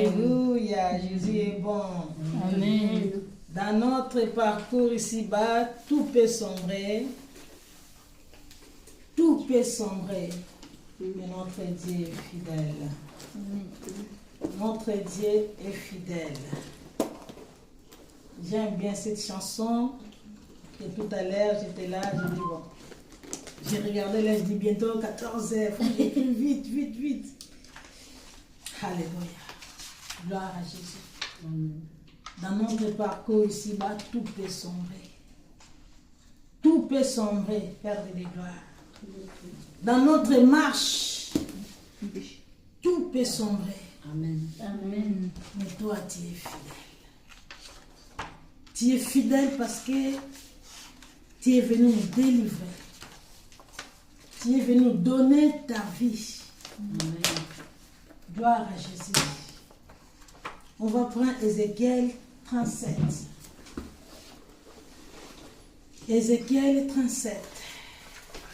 Alléluia, Jésus est bon. Amen. Dans notre parcours ici-bas, tout peut sombrer. Tout peut sombrer. Mais notre Dieu est fidèle. Notre Dieu est fidèle. J'aime bien cette chanson. Et tout à l'heure, j'étais là, je dis bon. J'ai regardé là, je dis bientôt 14h. Faut que j'écrive vite, vite, vite. Alléluia. Gloire à Jésus. Dans notre parcours ici-bas, tout peut sombrer. Tout peut sombrer, Père de gloire. Dans notre marche, tout peut sombrer. Amen. Amen. Mais toi, tu es fidèle. Tu es fidèle parce que tu es venu nous délivrer. Tu es venu nous donner ta vie. Amen. Gloire à Jésus. On va prendre Ézéchiel 37. Ézéchiel 37.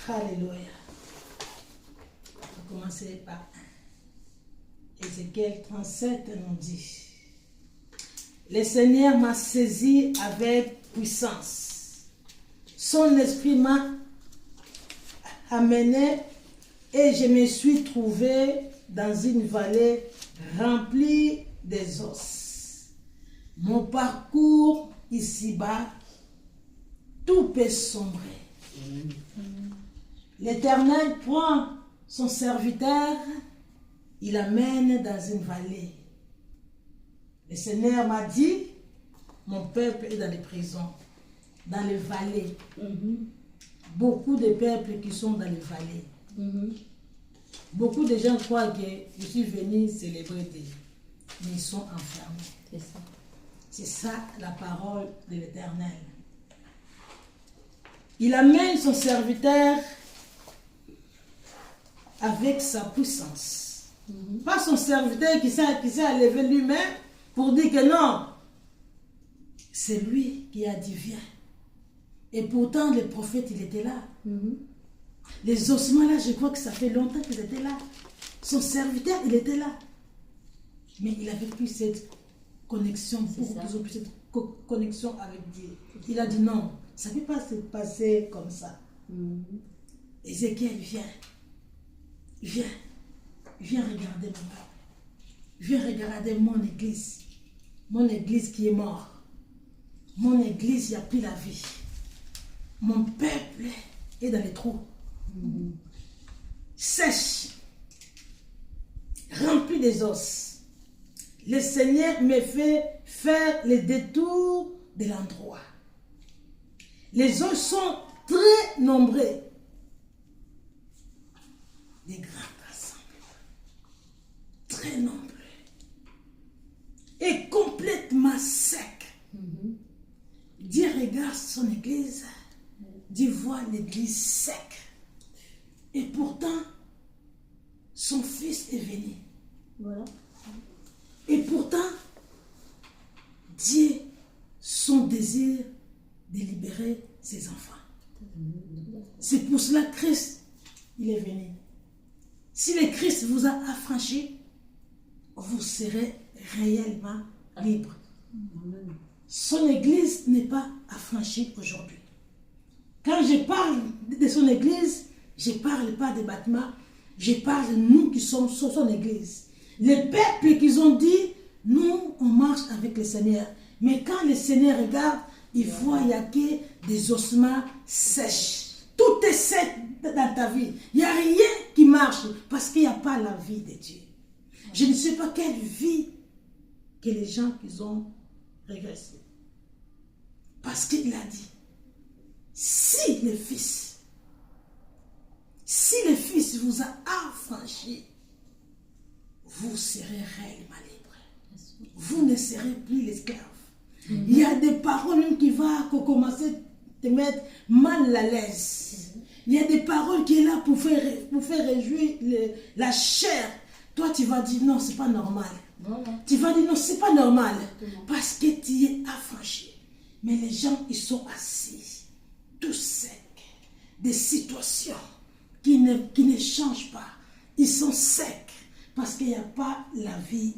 Alléluia. On va commencer par 1. Ézéchiel 37 nous dit: le Seigneur m'a saisi avec puissance. Son esprit m'a amené et je me suis trouvé dans une vallée remplie des os. Mon parcours ici-bas, tout peut sombrer. L'Éternel prend son serviteur, il l'amène dans une vallée. Le Seigneur m'a dit, mon peuple est dans les prisons, dans les vallées. Beaucoup de peuples qui sont dans les vallées. Beaucoup de gens croient que je suis venu célébrer Dieu, mais ils sont enfermés. C'est ça. C'est ça la parole de l'Éternel. Il amène son serviteur avec sa puissance. Pas son serviteur qui s'est levé lui-même pour dire que non. C'est lui qui a dit viens. Et pourtant le prophète il était là. Les ossements là, je crois que ça fait longtemps qu'ils étaient là. Son serviteur il était là. Mais il n'avait plus cette connexion, beaucoup plus cette connexion avec Dieu. Il a dit non, ça ne peut pas se passer comme ça. Ézéchiel, viens regarder mon peuple. Viens regarder mon église qui est morte. Mon église, il n'y a plus la vie. Mon peuple est dans les trous. Sèche, rempli des os. Le Seigneur me fait faire le détour de l'endroit. Les os sont très nombreux. Des grands rassemblements. Très nombreux. Et complètement sec. Dieu regarde son église. Dieu voit l'église sec. Et pourtant, son fils est venu. Voilà. Et pourtant, Dieu, son désir de libérer ses enfants. C'est pour cela que Christ, il est venu. Si le Christ vous a affranchi, vous serez réellement libre. Son église n'est pas affranchie aujourd'hui. Quand je parle de son église, je ne parle pas des bâtiments, je parle de nous qui sommes sur son église. Les peuples qui ont dit, nous, on marche avec le Seigneur. Mais quand le Seigneur regarde, il voit qu'il n'y a que des ossements sèches. Tout est sec dans ta vie. Il n'y a rien qui marche parce qu'il n'y a pas la vie de Dieu. Je ne sais pas quelle vie que les gens qui ont régressé. Parce qu'il a dit, si le Fils vous a affranchi, vous serez réellement libre. Vous ne serez plus l'esclave. Il y a des paroles qui vont commencer à te mettre mal à l'aise. Il y a des paroles qui sont là pour faire réjouir la chair. Toi, tu vas dire non, c'est pas normal. Tu vas dire non, c'est pas normal. Parce que tu es affranchi. Mais les gens, ils sont assis, tout secs. Des situations qui ne changent pas. Ils sont secs parce qu'il n'y a pas la vie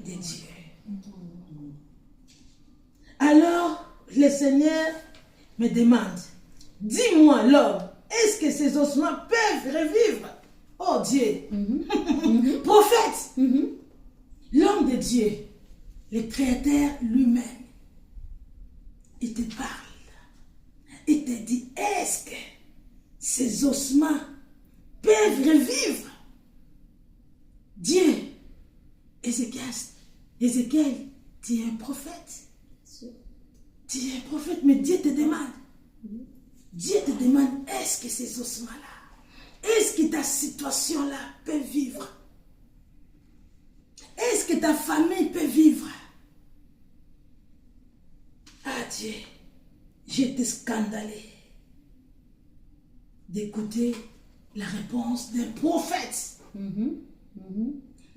de Dieu. Alors, le Seigneur me demande, dis-moi l'homme, est-ce que ces ossements peuvent revivre? Oh Dieu, prophète, l'homme de Dieu, le Créateur lui-même, il te parle. Il te dit, est-ce que ces ossements peuvent revivre? Dieu, Ézéchiel, tu es un prophète. Tu es un prophète, mais Dieu te demande. Dieu te demande, est-ce que ces ossements-là, est-ce que ta situation-là peut vivre? Est-ce que ta famille peut vivre? Ah Dieu, j'étais scandalé d'écouter la réponse d'un prophète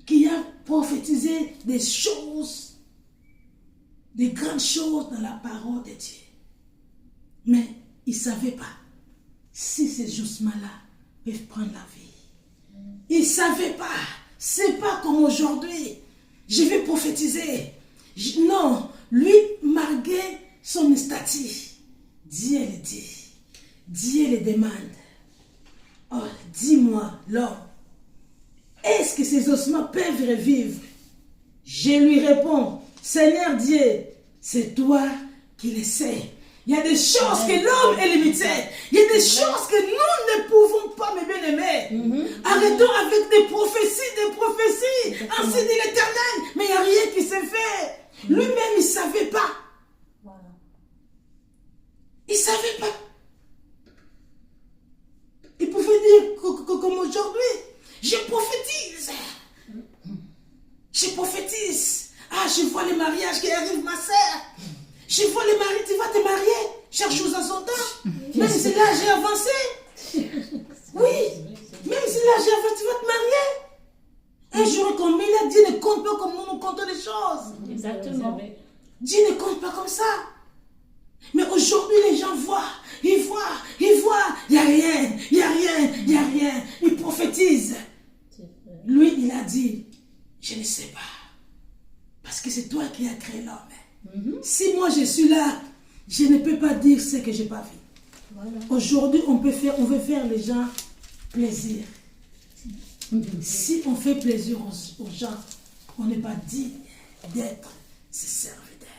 qui a prophétisé des choses, des grandes choses dans la parole de Dieu. Mais il ne savait pas si ces justements-là peuvent prendre la vie. Il ne savait pas. C'est pas comme aujourd'hui. Je vais prophétiser. Non, lui, malgré son statut, Dieu le dit. Dieu le demande. Oh, dis-moi, l'homme, est-ce que ces ossements peuvent revivre? Je lui réponds, Seigneur Dieu, c'est toi qui le sais. Il y a des choses que l'homme est limité. Il y a des choses que nous ne pouvons pas, mes bien-aimés. Arrêtons avec des prophéties. Ainsi dit l'Éternel. Mais il n'y a rien qui s'est fait. Lui-même, il ne savait pas. Il ne savait pas. Il pouvait dire comme aujourd'hui, je prophétise. Je prophétise. Ah, je vois le mariage qui arrive, ma sœur. Je vois le mari, tu vas te marier. Chaque chose à son temps. Même si là j'ai avancé. Oui. Même si là j'ai avancé, tu vas te marier. Un jour comme il a dit, ne compte pas comme nous comptons les choses. Exactement. Dieu ne compte pas comme ça. Mais aujourd'hui, les gens voient. Ils voient. Il n'y a rien. Ils prophétisent. Lui, il a dit, je ne sais pas. Parce que c'est toi qui as créé l'homme. Si moi je suis là, je ne peux pas dire ce que je n'ai pas vu. Voilà. Aujourd'hui, on veut faire les gens plaisir. Si on fait plaisir aux gens, on n'est pas digne d'être ses serviteurs.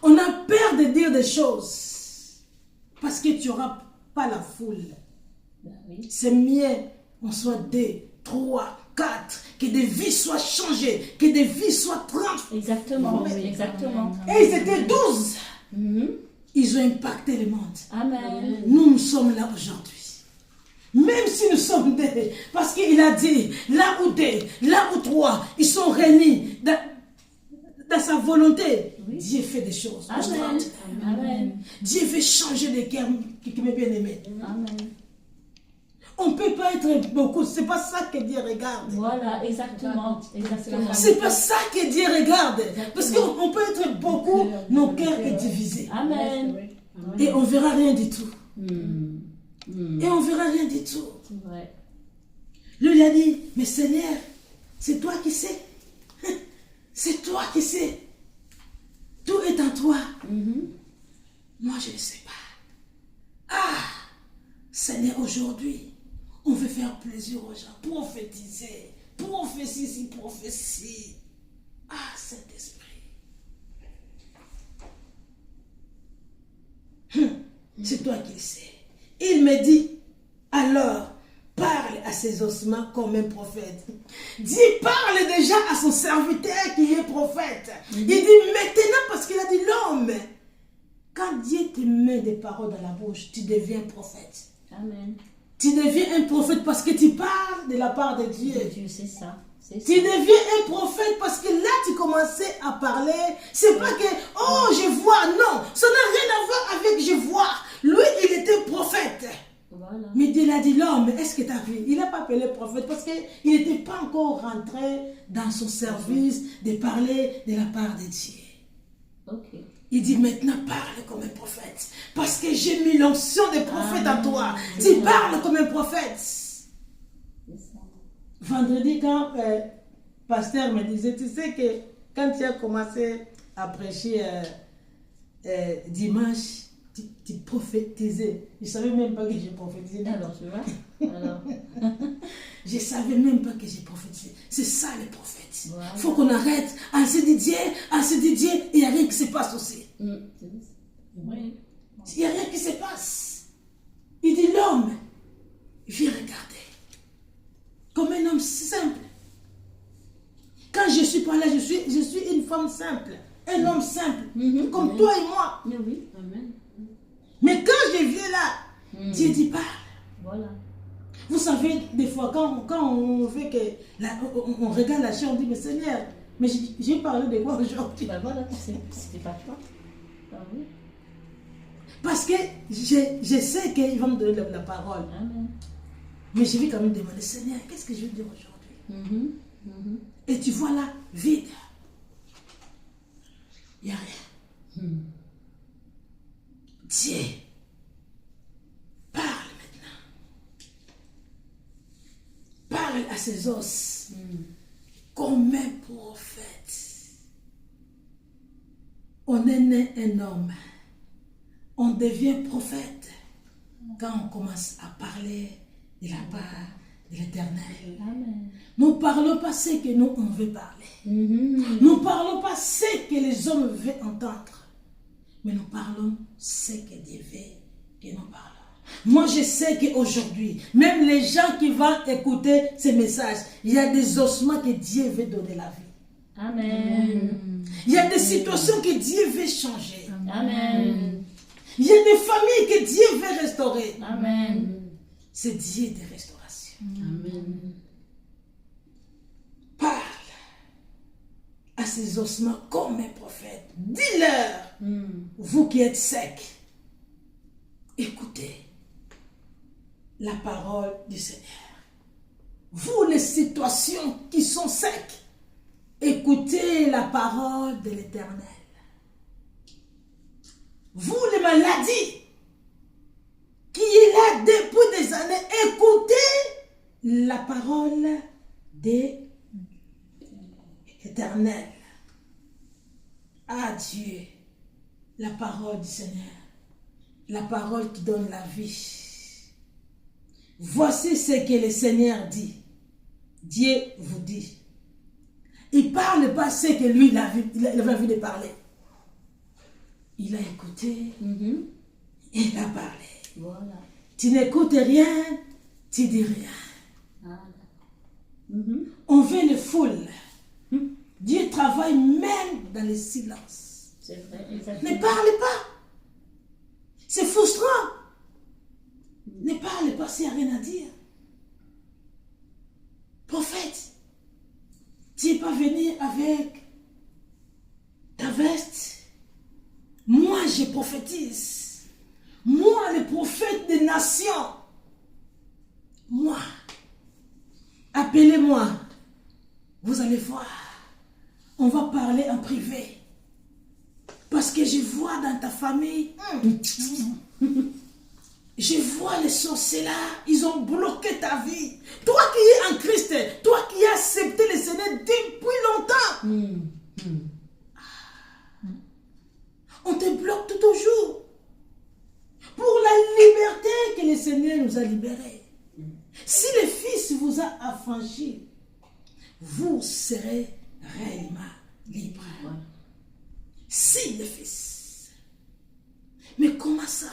On a peur de dire des choses parce que tu n'auras pas la foule. C'est mieux on soit 2, 3, 4, que des vies soient changées, que des vies soient transformées. Exactement, exactement. Et ils étaient 12. Ils ont impacté le monde. Amen. Nous sommes là aujourd'hui. Même si nous sommes 2, parce qu'il a dit, là où 2, là où 3, ils sont réunis dans sa volonté. Dieu fait des choses. Amen. Amen. Dieu veut changer des cœurs qui m'est bien aimé. Amen. On ne peut pas être beaucoup. C'est pas ça que Dieu regarde. Voilà, exactement. C'est pas ça que Dieu regarde. Parce qu'on peut être beaucoup, nos cœurs sont divisés. Amen. Et on verra rien du tout. Et on verra rien du tout. C'est vrai. Lui, il a dit, mais Seigneur, c'est toi qui sais. C'est toi qui sais. Tout est en toi. Moi, je ne sais pas. Ah, Seigneur, aujourd'hui, on veut faire plaisir aux gens. Prophétiser. Prophétie. Ah, Saint-Esprit. C'est toi qui le sais. Il me dit, alors, parle à ses ossements comme un prophète. Dieu parle déjà à son serviteur qui est prophète. Il dit maintenant, parce qu'il a dit l'homme, quand Dieu te met des paroles dans la bouche, tu deviens prophète. Amen. Tu deviens un prophète parce que tu parles de la part de Dieu. Dieu, c'est ça. Tu deviens un prophète parce que là, tu commençais à parler. C'est pas que, oh, je vois. Non, ça n'a rien à voir avec je vois. Lui, il était prophète. Voilà. Mais Dieu a dit, l'homme, est-ce que tu as vu? Il n'a pas appelé prophète parce qu'il n'était pas encore rentré dans son service de parler de la part de Dieu. Ok. Il dit maintenant parle comme un prophète. Parce que j'ai mis l'onction de prophète en toi. Tu parles comme un prophète. Vendredi, quand pasteur me disait, tu sais que quand tu as commencé à prêcher dimanche, tu prophétisais. Je ne savais même pas que j'ai prophétisé. Alors, tu vois. Alors. Je ne savais même pas que j'ai prophétisé. C'est ça les prophètes. Voilà. Il faut qu'on arrête à se dédier, et il n'y a rien qui se passe aussi. Oui. Il n'y a rien qui se passe. Il dit l'homme, viens regarder. Comme un homme simple. Quand je suis par là, je suis une femme simple. Un homme simple. Comme Amen. toi et moi. Oui. Amen. Mais quand je viens là, Dieu dit parle. Voilà. Vous savez, des fois, quand on fait que on regarde la chair, on dit, mais Seigneur, mais j'ai parlé de quoi aujourd'hui? Ben voilà, c'était pas toi. Ah oui. Parce que je sais qu'il va me donner la parole. Amen. Mais je vais quand même demander, Seigneur, qu'est-ce que je veux dire aujourd'hui? Et tu vois là, vide. Il n'y a rien. Dieu, parle maintenant. Parle à ses os comme un prophète. On est né un homme. On devient prophète quand on commence à parler de la part de l'Éternel. Amen. Nous ne parlons pas ce que nous on veut parler. Nous ne parlons pas ce que les hommes veulent entendre. Mais nous parlons ce que Dieu veut que nous parlons. Moi, je sais qu'aujourd'hui, même les gens qui vont écouter ces messages, il y a des ossements que Dieu veut donner la vie. Amen. Il y a des situations que Dieu veut changer. Amen. Il y a des familles que Dieu veut restaurer. Amen. C'est Dieu de restauration. Amen. Parle à ces ossements comme un prophète. Dis-leur, vous qui êtes secs, écoutez la parole du Seigneur. Vous, les situations qui sont secs, écoutez la parole de l'Éternel. Vous, les maladies qui est là depuis des années, écoutez la parole de l'Éternel. Ah Dieu, la parole du Seigneur, la parole qui donne la vie. Voici ce que le Seigneur dit. Dieu vous dit. Il ne parle pas ce que lui il avait envie de parler. Il a écouté, il a parlé. Voilà. Tu n'écoutes rien, tu dis rien. Ah, On veut le foule. Dieu travaille même dans le silence. c'est vrai, exactement. Ne parle pas. C'est frustrant. Ne parle pas s'il n'y a rien à dire. Prophète, tu n'es pas venu avec ta veste. Moi, je prophétise. Moi, le prophète des nations. Moi. Appelez-moi. Vous allez voir. On va parler en privé. Parce que je vois dans ta famille, je vois les sorciers là, ils ont bloqué ta vie. Toi qui es en Christ, toi qui as accepté le Seigneur depuis longtemps, on te bloque tout toujours. Pour la liberté que le Seigneur nous a libérés. Si le Fils vous a affranchi, vous serez réellement libre. Si le Fils. Mais comment ça?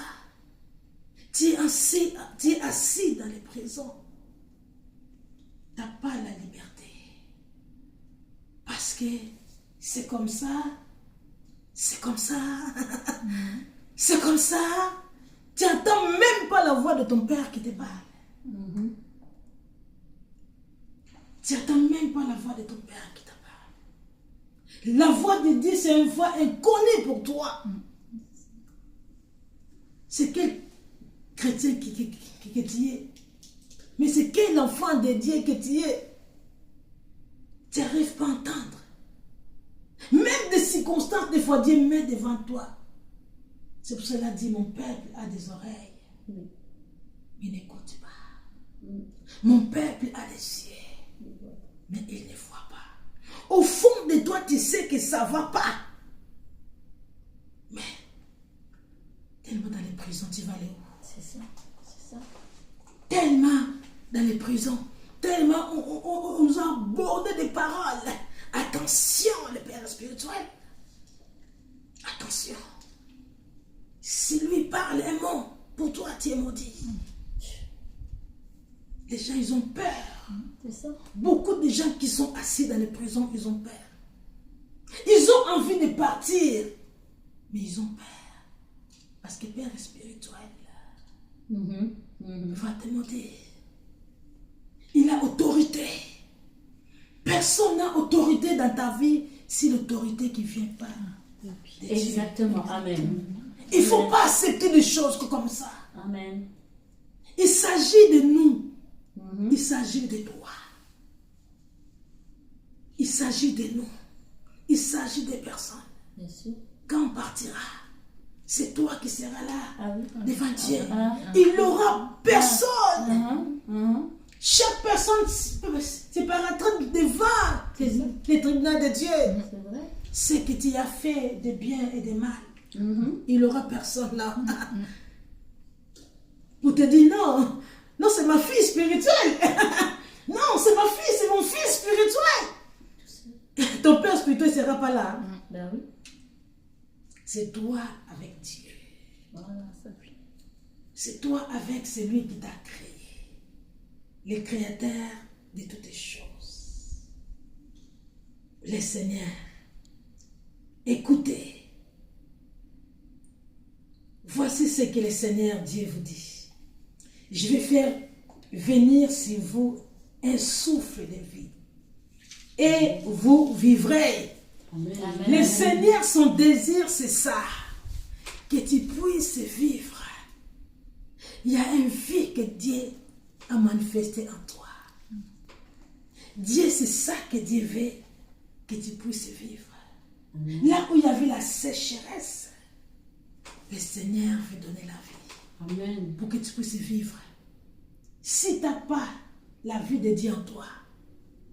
Tu es assis dans les prisons. Tu n'as pas la liberté. Parce que c'est comme ça. C'est comme ça. C'est comme ça. Tu n'entends même pas la voix de ton père qui te parle. Tu n'entends même pas la voix de ton père qui te parle. La voix de Dieu, c'est une voix inconnue pour toi. C'est quel chrétien que tu es? Mais c'est quel enfant de Dieu que tu es? Tu n'arrives pas à entendre. Même des circonstances, des fois, Dieu met devant toi. C'est pour cela dit, mon peuple a des oreilles, mais n'écoute pas. Mon peuple a des yeux, mais il ne voit pas. Au fond de toi, tu sais que ça ne va pas. Mais, tellement dans les prisons, tu vas aller où? C'est ça. C'est ça. Tellement dans les prisons, tellement on nous a abordé des paroles. Attention, le père spirituel. Attention. Si lui parle un mot, pour toi, tu es maudit. Les gens, ils ont peur. C'est ça. Beaucoup de gens qui sont assis dans les prisons, ils ont peur. Ils ont envie de partir, mais ils ont peur. Parce que Père spirituel va te maudire. Il a autorité. Personne n'a autorité dans ta vie si l'autorité qui vient pas de Dieu. Exactement. Amen. Il ne faut pas accepter des choses comme ça. Amen. Il s'agit de nous. Il s'agit de toi. Il s'agit de nous. Il s'agit des personnes. Bien sûr. Quand on partira, c'est toi qui seras là, Ah oui. devant Dieu. Ah. Il n'aura personne. Chaque personne se paraîtra devant les tribunaux de Dieu. C'est vrai. Ce que tu as fait de bien et de mal, il n'aura personne là. Pour te dire non, non, c'est ma fille spirituelle. Non, c'est ma fille, c'est mon fils spirituel. Ton père spirituel ne sera pas là. Ben oui. C'est toi avec Dieu. Voilà, ça oui. C'est toi avec celui qui t'a créé. Le créateur de toutes les choses. Le Seigneur. Écoutez. Voici ce que le Seigneur Dieu vous dit. Je vais faire venir sur vous un souffle de vie. Et vous vivrez. Amen. Le Seigneur, son désir, c'est ça. Que tu puisses vivre. Il y a une vie que Dieu a manifestée en toi. Dieu, c'est ça que Dieu veut que tu puisses vivre. Là où il y avait la sécheresse, le Seigneur veut donner la vie. Amen. Pour que tu puisses vivre. Si tu n'as pas la vie de Dieu en toi,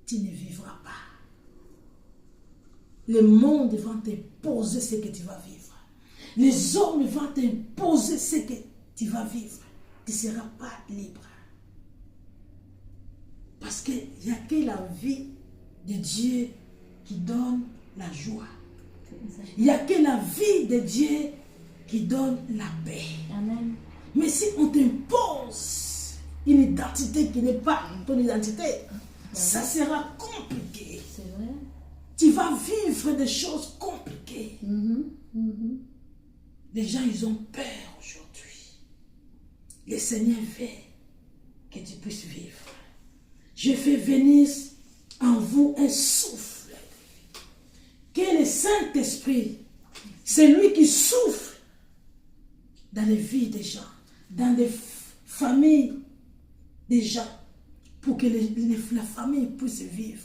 tu ne vivras pas. Le monde va t'imposer ce que tu vas vivre. Les hommes vont t'imposer ce que tu vas vivre. Tu ne seras pas libre. Parce qu'il n'y a que la vie de Dieu qui donne la joie. Il n'y a que la vie de Dieu qui donne la paix. Amen. Mais si on t'impose une identité qui n'est pas ton identité, ça sera compliqué. C'est vrai. Tu vas vivre des choses compliquées. Les gens, ils ont peur aujourd'hui. Le Seigneur veut que tu puisses vivre. Je fais venir en vous un souffle. Que le Saint-Esprit, c'est lui qui souffle dans les vies des gens, dans les familles des gens, pour que la famille puisse vivre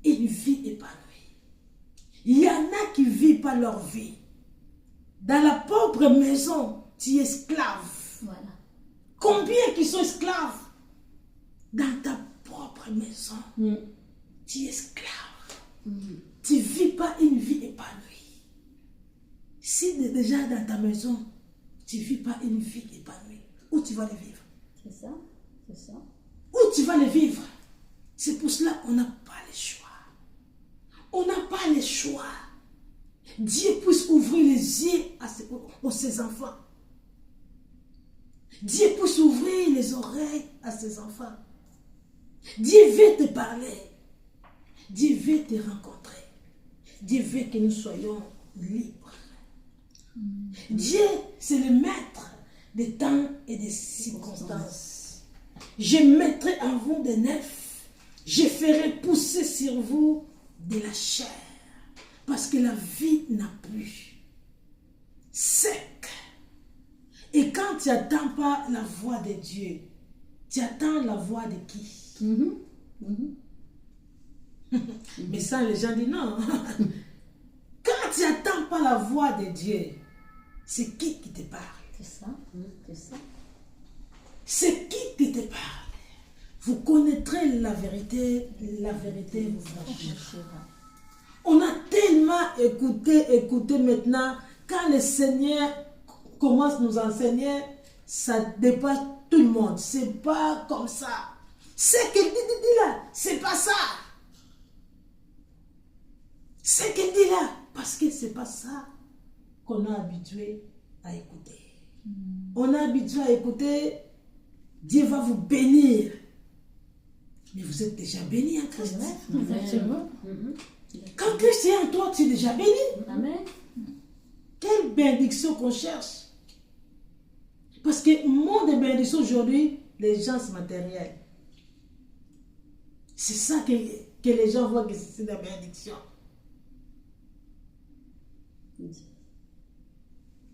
une vie épanouie. Il y en a qui ne vivent pas leur vie. Dans la propre maison, tu es esclave. Voilà. Combien qui sont esclaves? Dans ta propre maison, tu es esclave. Tu ne vis pas une vie épanouie. Si déjà dans ta maison, tu ne vis pas une vie épanouie, où tu vas le vivre? C'est ça. C'est ça. Où tu vas le vivre? C'est pour cela qu'on n'a pas le choix. On n'a pas le choix. Dieu puisse ouvrir les yeux à ses enfants. Dieu puisse ouvrir les oreilles à ses enfants. Dieu veut te parler. Dieu veut te rencontrer. Dieu veut que nous soyons libres. Dieu, c'est le maître des temps et des circonstances. Je mettrai en vous des nefs. Je ferai pousser sur vous de la chair. Parce que la vie n'a plus. Sec. Et quand tu n'attends pas la voix de Dieu, tu attends la voix de qui? Mais ça, les gens disent non. Quand tu n'attends pas la voix de Dieu, c'est qui te parle? C'est ça. C'est ça. C'est qui te parle? Vous connaîtrez la vérité vous franchira. On a tellement écouté maintenant. Quand le Seigneur commence à nous enseigner, ça dépasse tout le monde. C'est pas comme ça. Ce qu'il dit là, c'est pas ça. Ce qu'il dit là, parce que c'est pas ça qu'on a habitué à écouter. On a habitué à écouter, Dieu va vous bénir. Mais vous êtes déjà béni en Christ. Exactement. Quand Christ est en toi, tu es déjà béni. Amen. Quelle bénédiction qu'on cherche. Parce que le monde de bénédiction aujourd'hui, les gens c'est matériel. C'est ça que les gens voient que c'est la bénédiction.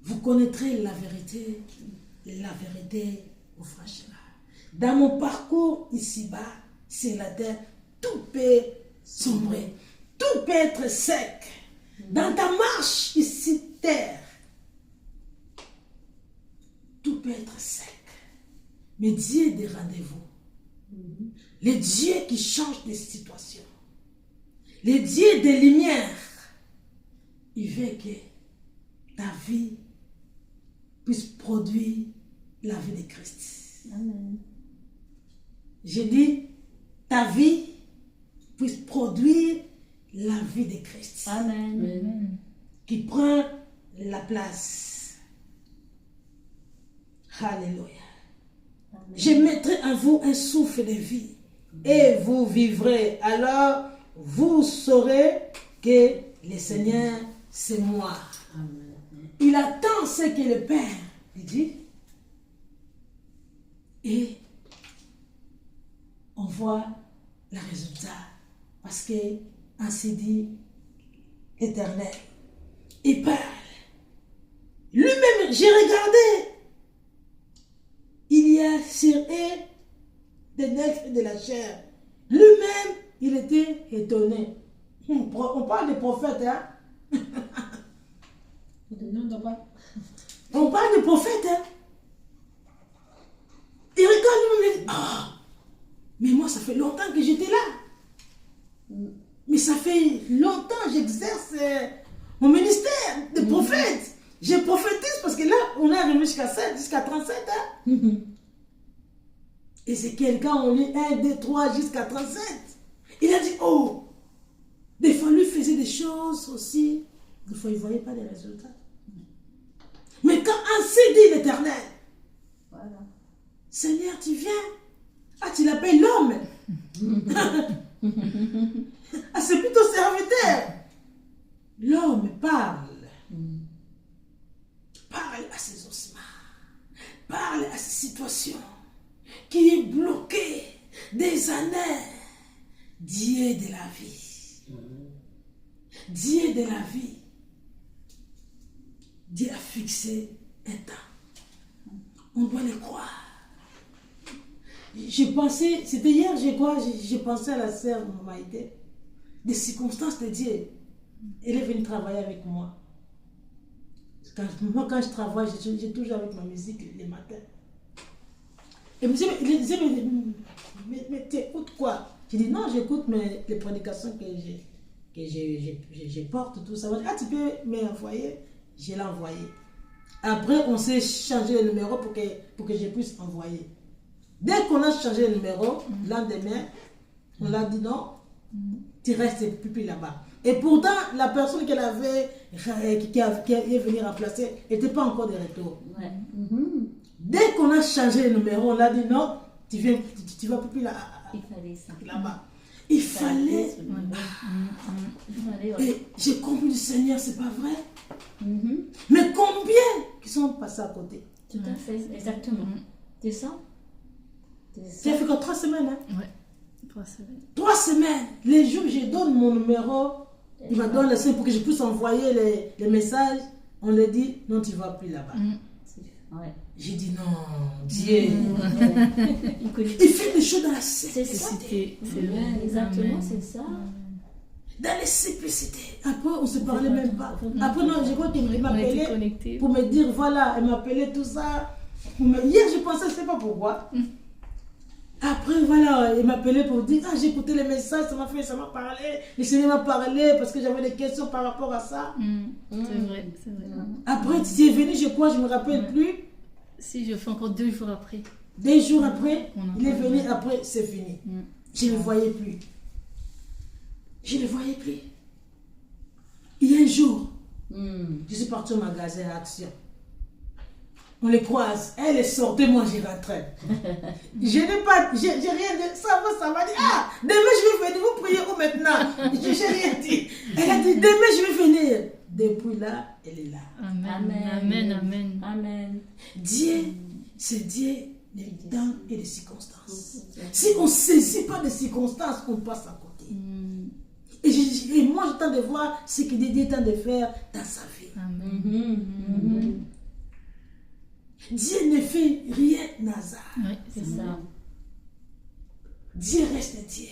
Vous connaîtrez la vérité vous franchira. Dans mon parcours ici-bas, c'est la terre, tout peut sombrer, tout peut être sec. Dans ta marche ici, terre, tout peut être sec. Mais Dieu est des rendez-vous. Le Dieu qui change des situations. Le Dieu des lumières. Il veut que ta vie puisse produire la vie de Christ. Amen. J'ai dit, ta vie puisse produire la vie de Christ. Amen. Qui prend la place. Alléluia. Amen. Je mettrai en vous un souffle de vie et vous vivrez. Alors vous saurez que le Seigneur, c'est moi. Amen. Il attend ce que le Père lui dit. Et on voit le résultat. Parce que, ainsi dit l'Éternel, il parle. Lui-même, j'ai regardé. Il y a sur eux des nefs et de la chair. Lui-même, il était étonné. On parle des prophètes, hein? On parle des prophètes, hein? Il regarde lui-même et dit, ah, mais moi, ça fait longtemps que j'étais là. Mais ça fait longtemps que j'exerce mon ministère de prophète. Je prophétise parce que là, on est arrivé jusqu'à 37. Hein? Et c'est quelqu'un, on lit 1, 2, 3 jusqu'à 37. Il a dit, oh, des fois, lui faisait des choses aussi. Des fois, il ne voyait pas les résultats. Mais quand ainsi dit l'Éternel, Voilà. Seigneur, tu viens. Ah, tu l'appelles l'homme. Ah, c'est plutôt serviteur. L'homme parle. Parle à ses ossements. Parle à ses situations. Qui est bloqué des années. Dieu de la vie. Dieu de la vie. Dieu a fixé un temps. On doit le croire. J'ai pensé, c'était hier, j'ai pensé à la sœur Maïté, des circonstances de Dieu. Elle est venue travailler avec moi. Quand je travaille, j'ai toujours avec ma musique les matins. Et me disait, mais tu écoutes quoi? J'ai dit, non, j'écoute les prédications que je porte, tout ça. Ah, tu peux m'envoyer? Je l'ai envoyé. Après, on s'est changé le numéro pour que je puisse envoyer. Dès qu'on a changé le numéro, lendemain, on l'a dit non, tu restes plus là-bas. Et pourtant, la personne qu'elle avait, qui est venue remplacer, n'était pas encore de retour. Ouais. Dès qu'on a changé le numéro, on l'a dit non, tu vas plus Il fallait ça. là-bas. Il fallait. Et j'ai compris du Seigneur, c'est pas vrai. Mais combien qui sont passés à côté? Tout à fait, exactement. C'est ça. Ça fait que 3 semaines. Hein? Ouais, 3 semaines. 3 semaines. Les jours où je donne mon numéro, il m'a donné le signe pour que je puisse envoyer les messages. On lui dit, non, tu ne vas plus là-bas. Ouais. J'ai dit, non, Dieu. Il fait des choses dans la simplicité. C'est exactement, c'est ça. Dans les simplicités. Après, on ne se parlait même pas. Après, non, je crois qu'il m'appelait pour me dire, voilà, elle m'appelait tout ça. Hier, je pensais, je ne sais pas pourquoi. Après, voilà, il m'appelait pour dire, ah, j'ai écouté les messages, ça m'a parlé, le Seigneur m'a parlé parce que j'avais des questions par rapport à ça. C'est vrai, c'est vrai. Après, tu es venu, je crois, je ne me rappelle plus. Si je fais encore 2 jours après. 2 jours après, On en il est parle. venu, après, c'est fini. Je ne le voyais plus. Je ne le voyais plus. Il y a un jour, je suis parti au magasin à Action. On les croise. Elle est sortie, moi j'y rentrais. Je n'ai pas, j'ai rien dit. Ça va dire, ah, demain je vais venir, vous priez où maintenant? Je n'ai rien dit. Elle a dit, demain je vais venir. Depuis là, elle est là. Amen. Amen. Amen. Amen. Dieu, c'est Dieu des temps et des circonstances. Si on ne saisit pas des circonstances, on passe à côté. Et moi, je tente de voir ce que Dieu tente de faire dans sa vie. Amen. Dieu ne fait rien hasard. Oui, c'est ça. Dieu reste Dieu.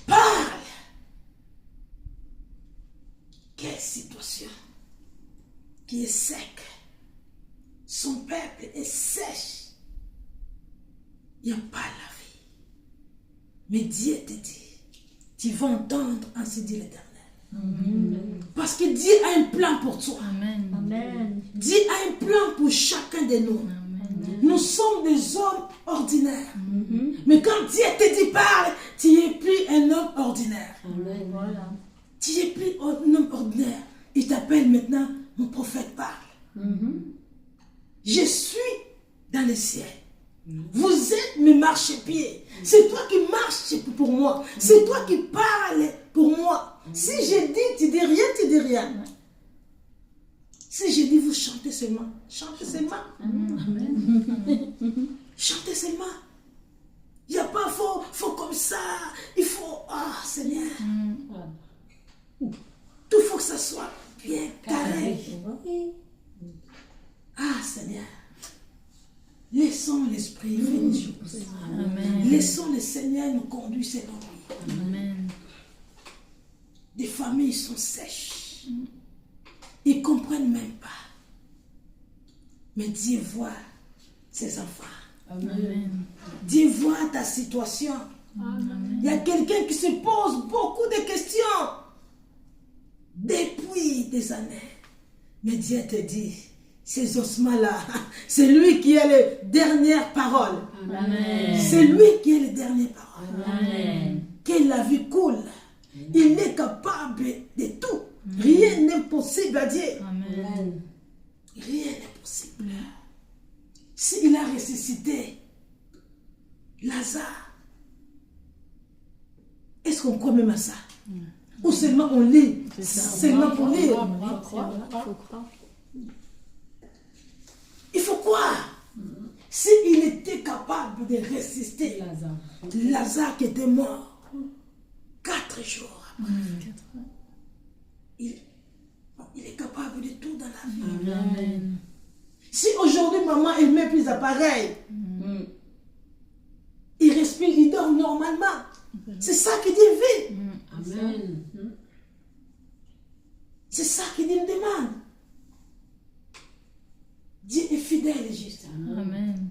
Parle. Quelle situation qui est sec. Son peuple est sèche. Il n'y a pas la vie. Mais Dieu te dit, tu vas entendre ainsi dit l'Éternel. Parce que Dieu a un plan pour toi. Amen. Amen. Dieu a un plan pour chacun de nous. Amen. Nous sommes des hommes ordinaires. Mais quand Dieu te dit parle, tu n'es plus un homme ordinaire. Amen. Voilà. Tu n'es plus un homme ordinaire. Il t'appelle maintenant, mon prophète parle. Je suis dans le ciel. Vous êtes mes marchepieds. C'est toi qui marches pour moi. C'est toi qui parles pour moi. Si je dis, tu dis rien, tu dis rien. Si je dis, vous chantez seulement. Chantez seulement. Chantez seulement. Il n'y a pas, faut comme ça. Il faut, ah Seigneur. Tout faut que ça soit bien carré. Ah Seigneur. Laissons l'Esprit venir sur nous. Laissons le Seigneur nous conduire selon lui. Amen. Des familles sont sèches. Ils ne comprennent même pas. Mais Dieu voit ses enfants. Amen. Dieu voit ta situation. Il y a quelqu'un qui se pose beaucoup de questions depuis des années. Mais Dieu te dit, ces ossements-là, c'est lui qui a les dernières paroles. Amen. C'est lui qui a les dernières paroles. Amen. Que la vie coule. Il est capable de tout. Rien n'est possible à Dieu. Amen. Rien n'est possible. S'il a ressuscité Lazare, est-ce qu'on croit même à ça? Ou seulement on lit? Seulement pour lire. Il faut croire. S'il était capable de résister, Lazare qui était mort 4 jours après, il est capable de tout dans la vie. Amen. Si aujourd'hui maman elle met plus d'appareils, il respire, il dort normalement. C'est ça qui Dieu veut. Amen. C'est ça qu'il nous demande. Dieu est fidèle et juste. Amen.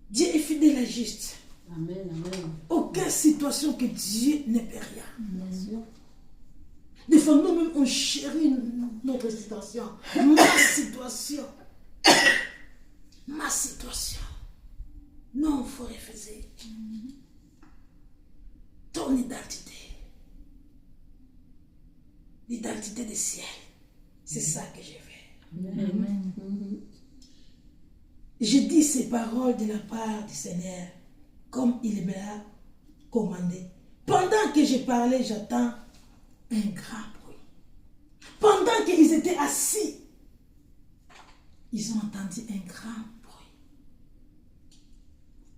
Dieu est fidèle et juste. Amen. Amen. Aucune situation que Dieu ne peut rien. Bien sûr. Des fois, nous-mêmes, on chérit notre situation. Ma situation. Ma situation. Non, il faut refuser. Ton identité. L'identité du ciel. C'est ça que je veux. Amen. Je dis ces paroles de la part du Seigneur comme il me l'a commandé. Pendant que je parlais, j'entends un grand bruit. Pendant qu'ils étaient assis, ils ont entendu un grand bruit.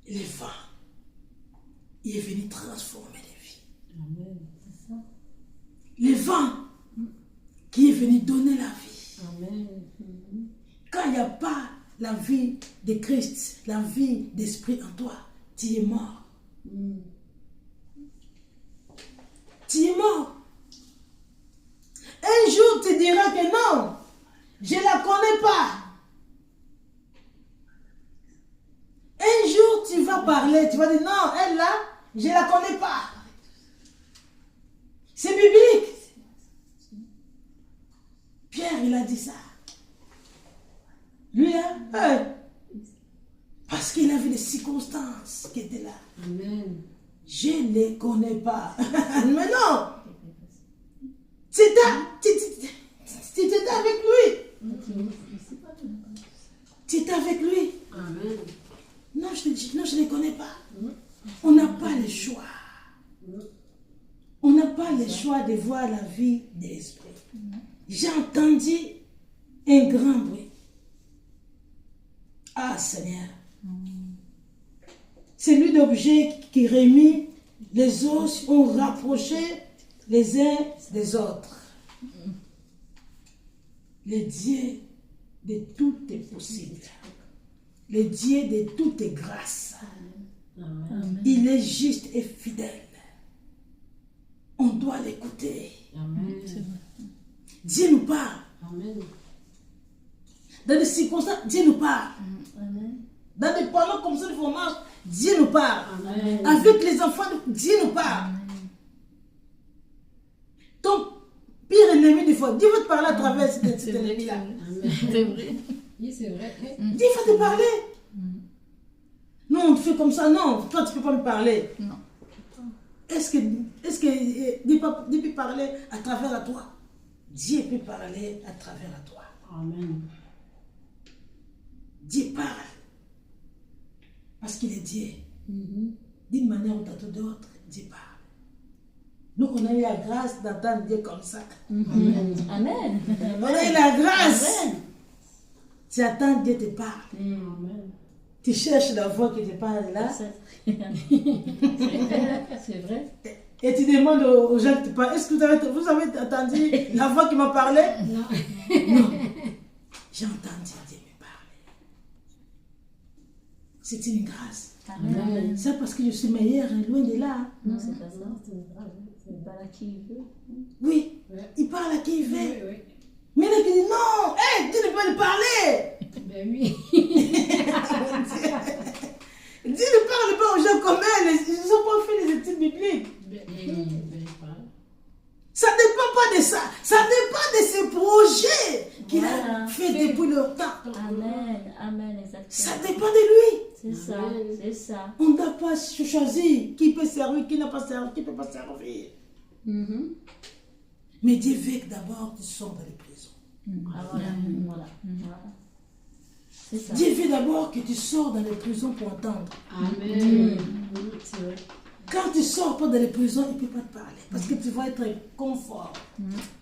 Le vent, il est venu transformer les vies. Amen. Le vent qui est venu donner la vie. Amen. Quand il n'y a pas la vie de Christ, la vie d'esprit en toi, tu es mort. Tu es mort. Un jour, tu diras que non, je ne la connais pas. Un dit ça. Lui, hein, parce qu'il avait les circonstances qui étaient là. Amen. Je ne les connais pas. Mais non, tu étais avec lui. Tu étais avec lui. Amen. Non, je te dis, non, je ne les connais pas. On n'a pas le choix. On n'a pas le choix de voir la vie de l'esprit. J'ai entendu un grand bruit. Ah Seigneur. C'est lui d'objet qui remit, les os ont rapproché les uns des autres. Le Dieu de tout est possible. Le Dieu de toute est grâce. Amen. Il est juste et fidèle. On doit l'écouter. Amen. Dieu nous parle. Amen. Dans des circonstances, Dieu nous parle. Dans des parents comme ça de fromage, Dieu nous parle. Amen. Avec les enfants, Dieu nous parle. Ton pire ennemi du fois, Dieu va te parler à travers cet ennemi-là. Amen. C'est vrai. Oui, c'est vrai. Dieu va te parler. Non, on te fait comme ça. Non, toi, tu ne peux pas me parler. Non. Est-ce que Dieu peut parler à travers à toi? Dieu peut parler à travers à toi. Amen. Dieu parle. Parce qu'il est Dieu. D'une manière ou d'autre, Dieu parle. Nous, on a eu la grâce d'entendre Dieu comme ça. Amen. On a eu la grâce. Amen. Tu attends, Dieu te parle. Amen. Tu cherches la voix qui te parle là. C'est vrai. Et tu demandes aux gens qui te parlent, est-ce que vous avez entendu la voix qui m'a parlé? Non. Non. J'ai entendu Dieu me parler. C'est une grâce. Amen. C'est parce que je suis meilleur, loin de là. Non, c'est pas ça. C'est grave. C'est pas là qui veut. Oui, Ouais. il parle à qui il veut. Oui, oui. Mais là, il dit non, hey, Dieu ne peut pas lui parler. Ben oui. Dieu ne parle pas aux gens comme elle. Ils n'ont pas fait les études bibliques. Ben pas. Ça ne dépend pas de ça. Ça dépend de ses projets qu'il Voilà. a fait depuis longtemps. Amen. Amen, exactement. Ça dépend de lui. C'est ça. C'est ça. On ne doit pas choisir qui peut servir, qui n'a pas servi, qui ne peut pas servir. Mais Dieu veut que d'abord tu sors dans les prisons. Ah, voilà. Voilà. Voilà. C'est ça. Dieu veut d'abord que tu sors dans les prisons pour entendre. Amen. C'est vrai. Quand tu sors pas dans les prisons, il ne peut pas te parler. Parce que tu vas être confort.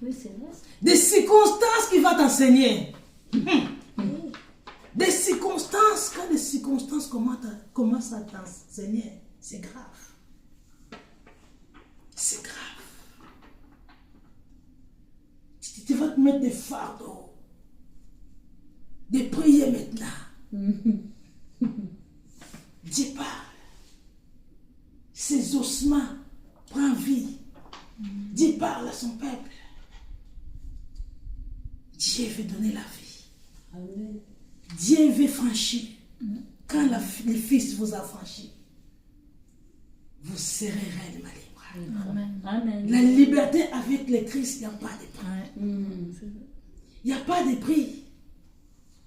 Oui, c'est vrai. Des circonstances qui vont t'enseigner. Des circonstances, quand les circonstances commencent à t'enseigner, c'est grave. C'est grave. Tu vas te mettre des fardeaux. Des prières maintenant. Dieu parle. Ses ossements prennent vie. Dieu parle à son peuple. Dieu veut donner la vie. Amen. Dieu veut franchir. Quand le Fils vous a franchi, vous serez réellement libre. Amen. Amen. La liberté avec le Christ, il n'y a pas de prix. Ouais. Il n'y a pas de prix.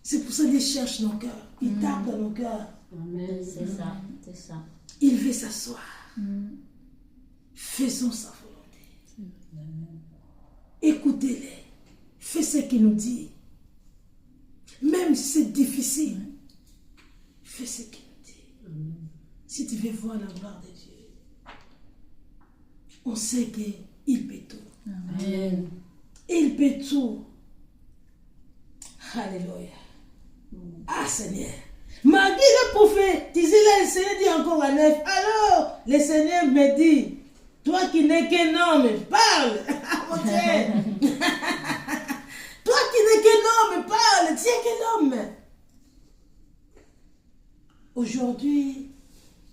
C'est pour ça qu'il cherche nos cœurs. Il tape dans nos cœurs. Amen. C'est ça. C'est ça. Il veut s'asseoir. Faisons sa volonté. Écoutez-les. Fais ce qu'il nous dit. Même si c'est difficile, fais ce qu'il nous dit. Si tu veux voir la gloire de Dieu, on sait qu'il peut tout. Amen. Il peut tout. Alléluia. Ah Seigneur. Malgré le prophète, disait là, le Seigneur dit encore à neuf. Alors, le Seigneur me dit, toi qui n'es qu'un homme, parle. Ah mon Dieu. Toi qui n'es qu'un homme, parle. Tu es qu'un homme. Aujourd'hui,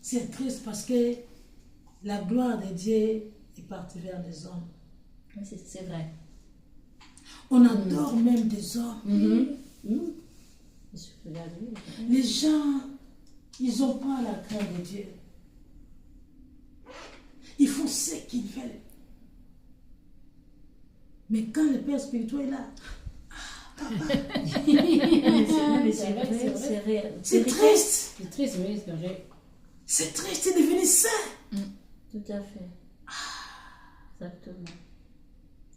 c'est triste parce que la gloire de Dieu est partie vers les hommes. Oui, c'est vrai. On adore même des hommes. Les gens, ils n'ont pas la crainte de Dieu. Ils font ce qu'ils veulent. Mais quand le Père spirituel est là, Mais c'est vrai, c'est vrai. c'est réel. C'est triste. C'est triste, oui, c'est vrai. C'est triste, c'est devenu saint. Tout à fait. Exactement.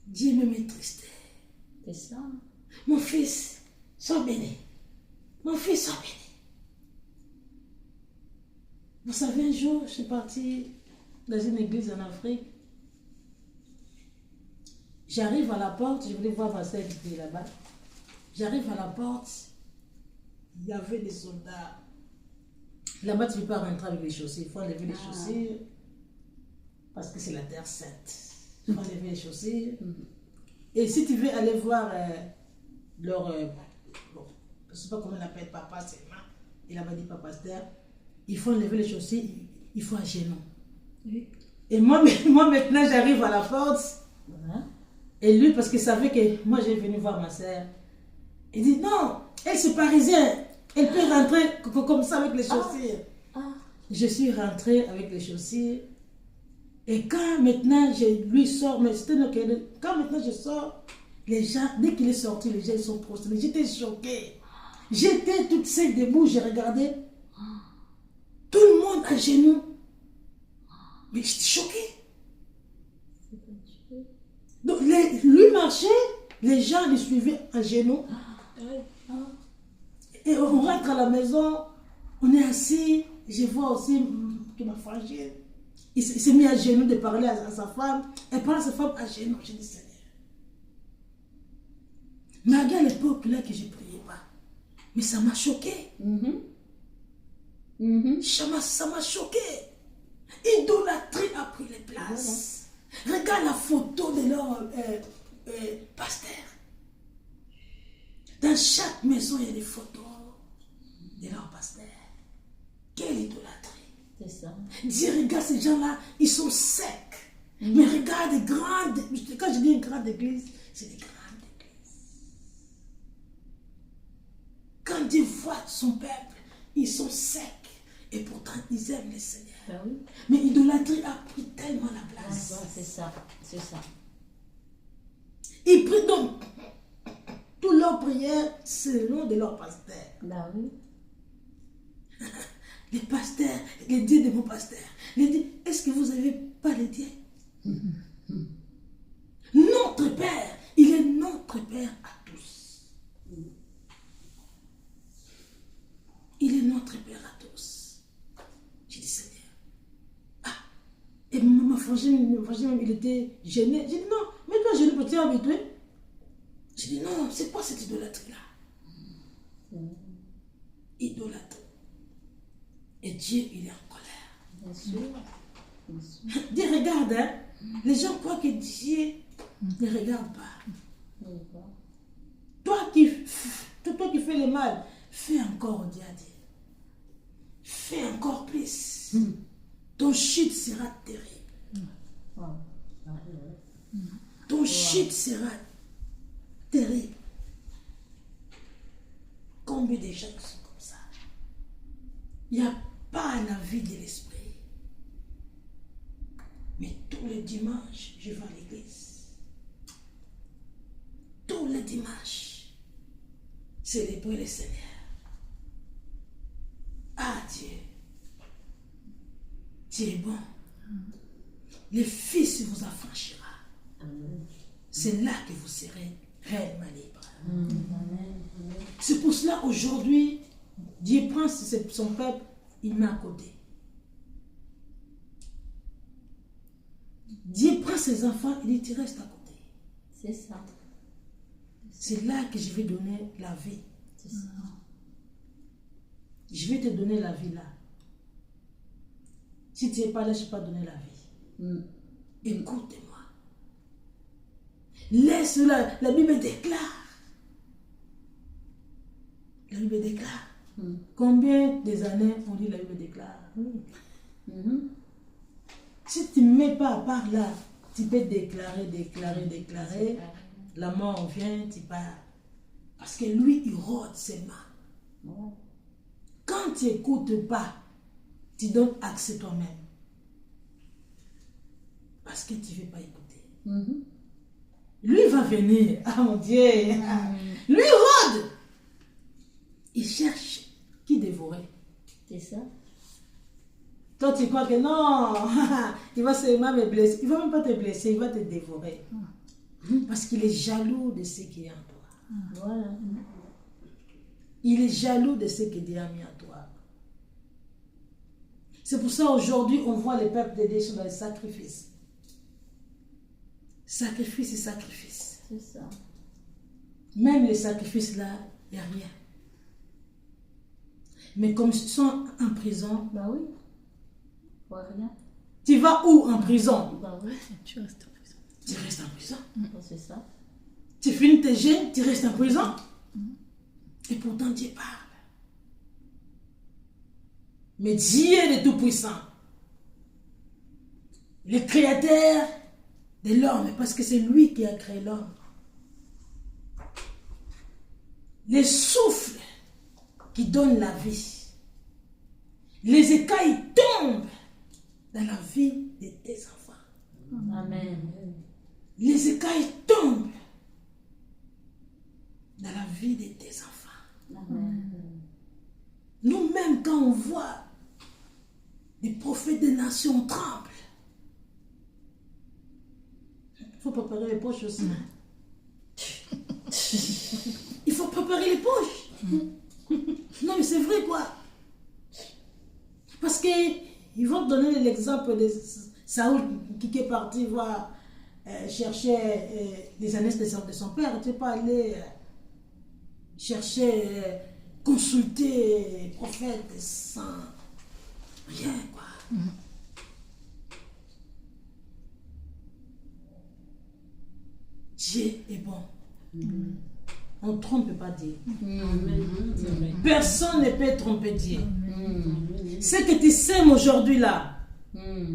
Dieu me maîtrisait. C'est ça. Mon fils, sois béni. Mon fils, sois béni. Vous savez, un jour, je suis partie dans une église en Afrique. J'arrive à la porte, je voulais voir ma soeur qui était là-bas. J'arrive à la porte, il y avait des soldats. Là-bas, tu ne peux pas rentrer avec les chaussures. Il faut enlever les chaussures parce que c'est la terre sainte. Il faut enlever les chaussures. Et si tu veux aller voir leur... bon, je ne sais pas comment on l'appelle, papa, c'est main. Il avait dit papa, pasteur. Il faut enlever les chaussures, il faut un genou. Oui. Et moi maintenant, j'arrive à la porte. Voilà. Et lui, parce qu'il savait que moi, j'ai venu voir ma soeur. Il dit, non, elle c'est parisien. Elle peut rentrer comme ça avec les chaussures. Je suis rentrée avec les chaussures. Et quand maintenant, je lui sors, mais c'était quand maintenant je sors, les gens, dès qu'il est sorti, les gens ils sont prosternés. J'étais choquée. J'étais toute seule debout, j'ai regardé. Tout le monde à genoux. Mais j'étais choquée. Donc, lui marchait, les gens le suivaient à genoux. Et on rentre à la maison, on est assis. Je vois aussi que ma frangine, il s'est mis à genoux de parler à sa femme. Elle parle à sa femme à genoux. Je dis, Seigneur. Malgré à l'époque là que je ne priais pas. Mais ça m'a choqué. Ça m'a choqué. Idolâtrie a pris les places. Regarde la photo de leur pasteur. Dans chaque maison, il y a des photos de leur pasteur. Quelle idolâtrie. C'est ça. Dis, regarde ces gens-là, ils sont secs. Mais regarde des grandes... Quand je dis une grande église, c'est des grandes églises. Quand Dieu voit son peuple, ils sont secs. Et pourtant, ils aiment le Seigneur. Ben oui. Mais l'idolâtrie a pris tellement la place. C'est ça. C'est ça. Ils prient donc toutes leurs prières selon de leur pasteur. Ben oui. Les pasteurs, les dieux de mon pasteur. Les dieux, est-ce que vous n'avez pas les dieux? Notre Père, il est notre Père à tous. Il est notre Père à tous. J'ai dit, Seigneur. Et ma frangine, il était gêné. J'ai dit, non, mais toi, je ne peux pas habituer. J'ai dit, non, c'est quoi cette idolâtrie-là? Idolâtrie. Et Dieu, il est en colère. Bien sûr. Dis, regarde, hein, les gens croient que Dieu ne regarde pas. Toi qui fais le mal, fais encore, Dieu a dit. Fais encore plus. Ton chute sera terrible. Ton chute sera terrible. Combien de gens sont comme ça? Il n'y a pas la vie de l'esprit. Mais tous les dimanches, je vais à l'église. Tous les dimanches, célébrer le Seigneur. Ah Dieu, Dieu est bon. Le Fils vous affranchira. C'est là que vous serez réellement libre. C'est pour cela aujourd'hui, Dieu prend son peuple, il met à côté. Dieu prend ses enfants, il dit, tu restes à côté. C'est ça. C'est là que je vais donner la vie. C'est ça. Je vais te donner la vie là. Si tu n'es pas là, je ne vais pas donner la vie. Écoute-moi. Laisse la Bible déclare. La Bible déclare. Combien des années on dit la Bible déclare? Si tu ne mets pas à part là, tu peux déclarer. La mort vient, tu pars. Parce que lui, il rôde seulement. Quand tu n'écoutes pas, tu donnes accès toi-même. Parce que tu ne veux pas écouter. Lui va venir. Ah mon Dieu. Lui rôde. Il cherche qui dévorer. C'est ça. Toi, tu crois que non, il va seulement me blesser. Il ne va même pas te blesser, il va te dévorer. Parce qu'il est jaloux de ce qui est en toi. Voilà. Il est jaloux de ce que Dieu a mis en toi. C'est pour ça aujourd'hui, on voit les peuples de Dieu sont dans les sacrifices. Sacrifice et sacrifice. C'est ça. Même les sacrifices là, il n'y a rien. Mais comme ils sont en prison, Bah oui. Pas rien. tu vas où en prison? Bah oui. Tu restes en prison. Tu restes en prison. Bah, c'est ça. Tu finis tes jeûnes, tu restes en prison. Et pourtant Dieu parle. Mais Dieu est tout-puissant. Le créateur de l'homme, parce que c'est lui qui a créé l'homme. Les souffles qui donnent la vie. Les écailles tombent dans la vie de tes enfants. Amen. Les écailles tombent dans la vie de tes enfants. Amen. Nous-mêmes, quand on voit des prophètes des nations, on tremble. Il faut préparer les poches aussi. Il faut préparer les poches. Non, mais c'est vrai, quoi. Parce qu'ils vont te donner l'exemple de Saoul qui est parti voir, chercher les années de son père. Tu n'es pas allé chercher, consulter les prophètes sans rien, quoi. Dieu est bon. On ne trompe pas Dieu. C'est vrai. Personne ne peut tromper Dieu. Ce que tu sèmes aujourd'hui là, ne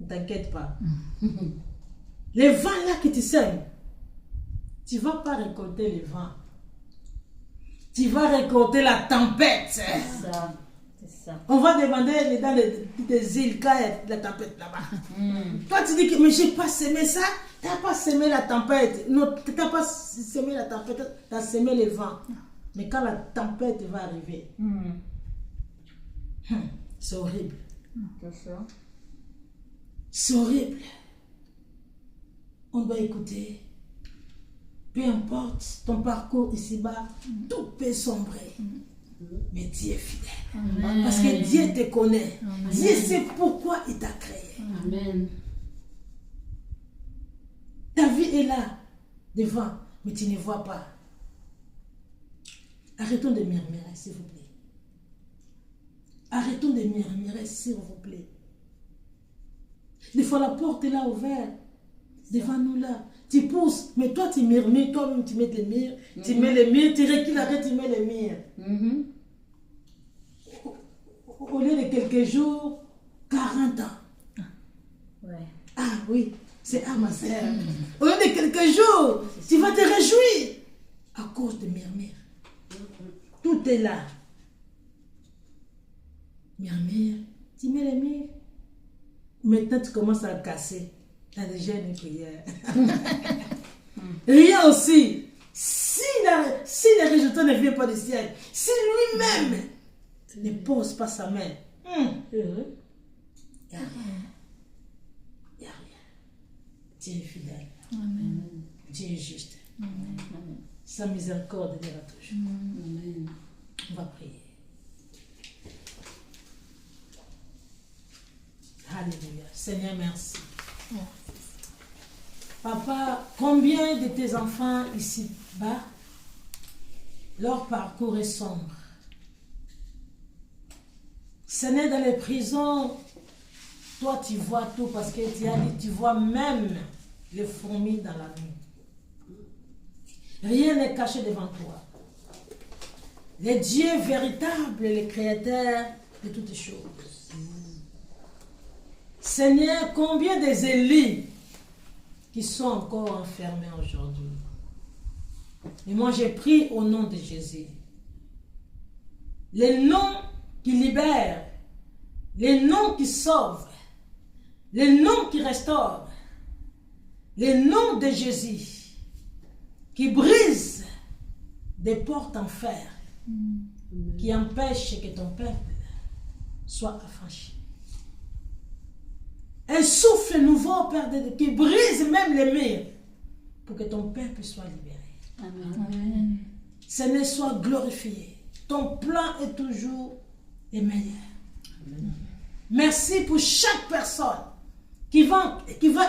t'inquiète pas. Les vents là que tu sèmes, tu ne vas pas récolter les vents. Tu vas récolter la tempête. C'est ça. C'est ça. On va demander dans des îles quand il y a la tempête là-bas. Toi tu dis que mais j'ai pas semé ça, tu n'as pas semé la tempête. Non, tu n'as pas semé la tempête, tu as semé les vents. Mais quand la tempête va arriver, c'est horrible. C'est ça. C'est horrible. On doit écouter. Peu importe ton parcours ici-bas, tout peut sombrer. Mais Dieu est fidèle. Parce que Dieu te connaît. Dieu sait pourquoi il t'a créé. Amen. Ta vie est là, devant, mais tu ne vois pas. Arrêtons de murmurer, s'il vous plaît. Arrêtons de murmurer, s'il vous plaît. Des fois, la porte est là ouverte. Devant nous là. Tu pousses, mais toi tu murmures, toi-même tu mets les murs, tu mets les murs, tu recules, arrête, tu mets les murs. Au lieu de quelques jours, 40 ans. Ouais. Ah oui, c'est ma sœur. Au lieu de quelques jours, tu vas te réjouir à cause de murmures. Tout est là. Murmure, tu mets les murs. Maintenant tu commences à le casser. Tu as déjà une prière. Rien aussi. Si le résultat ne vient pas du ciel, si lui-même ne pose pas sa main, il n'y a rien. Il n'y a rien. Dieu est fidèle. Amen. Dieu est juste. Amen. Sa miséricorde ira toujours. Amen. On va prier. Alléluia. Seigneur, merci. Papa, combien de tes enfants ici-bas, leur parcours est sombre. Seigneur, dans les prisons, toi tu vois tout parce que tu as dit, tu vois même les fourmis dans la nuit. Rien n'est caché devant toi. Le Dieu véritable est le créateur de toutes choses. Seigneur, combien des Élis qui sont encore enfermés aujourd'hui. Et moi j'ai pris au nom de Jésus. Les noms qui libèrent, les noms qui sauvent, les noms qui restaurent, les noms de Jésus qui brise des portes en fer, qui empêchent que ton peuple soit affranchi. Un souffle nouveau, Père de Dieu, qui brise même les murs pour que ton peuple soit libéré. Amen. Seigneur, sois glorifié. Ton plan est toujours le meilleur. Amen. Merci pour chaque personne qui va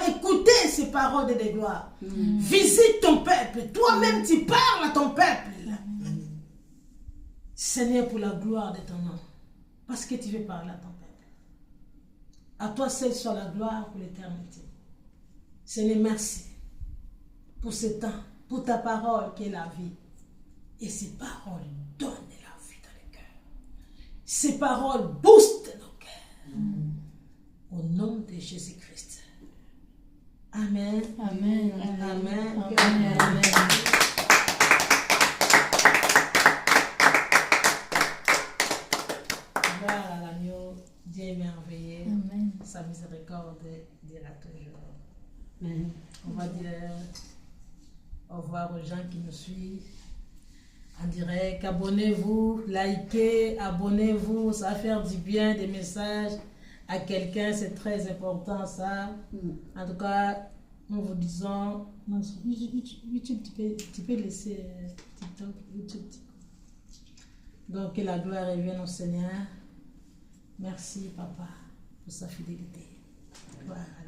écouter ces paroles de gloire. Visite ton peuple. Toi-même, tu parles à ton peuple. Seigneur, pour la gloire de ton nom. Parce que tu veux parler à ton peuple. À toi seul soit la gloire pour l'éternité. Seigneur, merci pour ce temps, pour ta parole qui est la vie. Et ces paroles donnent la vie dans les cœurs. Ces paroles boostent nos cœurs. Au nom de Jésus-Christ. Amen. Amen. Amen. Amen. Amen. Gloire à l'agneau, Dieu est merveilleux. Amen. Sa miséricorde dira toujours. Amen. On va dire au revoir aux gens qui nous suivent en direct. Abonnez-vous, likez, abonnez-vous, ça va faire du bien, des messages à quelqu'un, c'est très important ça. En tout cas, nous vous disons, non, YouTube, tu peux laisser TikTok, YouTube. Donc que la gloire revienne au Seigneur. Merci Papa pour sa fidélité. Voilà.